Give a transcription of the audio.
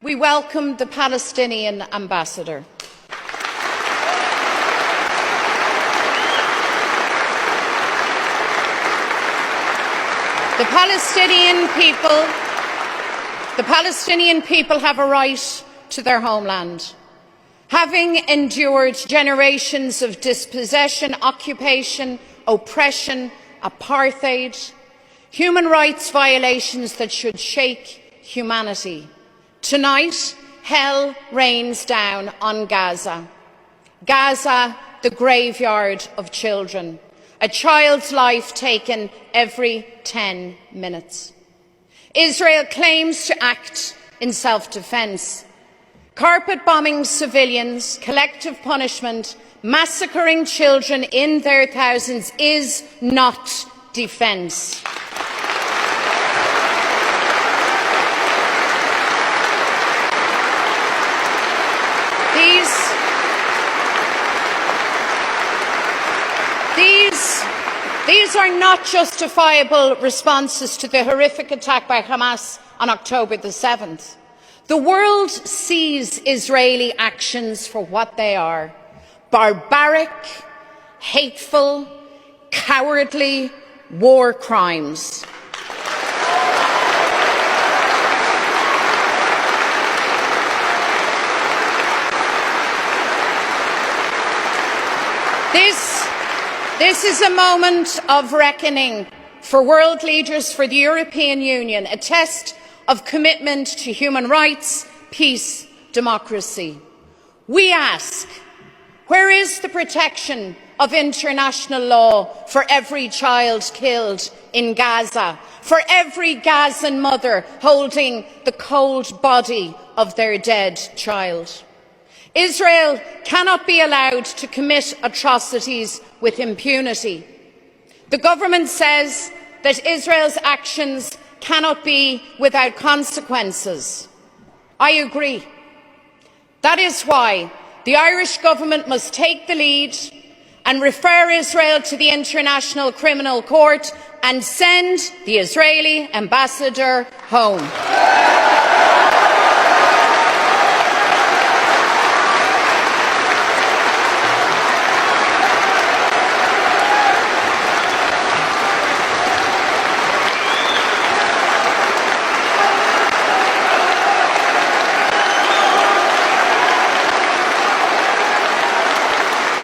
We welcome the Palestinian ambassador. The Palestinian people have a right to their homeland. Having endured generations of dispossession, occupation, oppression, apartheid, human rights violations that should shake humanity, tonight, hell rains down on Gaza. Gaza, the graveyard of children. A child's life taken every 10 minutes. Israel claims to act in self-defense. Carpet bombing civilians, collective punishment, massacring children in their thousands is not defense. These are not justifiable responses to the horrific attack by Hamas on October the 7th. The world sees Israeli actions for what they are: barbaric, hateful, cowardly war crimes. This is a moment of reckoning for world leaders, for the European Union, a test of commitment to human rights, peace, democracy. We ask, where is the protection of international law for every child killed in Gaza, for every Gazan mother holding the cold body of their dead child? Israel cannot be allowed to commit atrocities with impunity. The government says that Israel's actions cannot be without consequences. I agree. That is why the Irish government must take the lead and refer Israel to the International Criminal Court and send the Israeli ambassador home.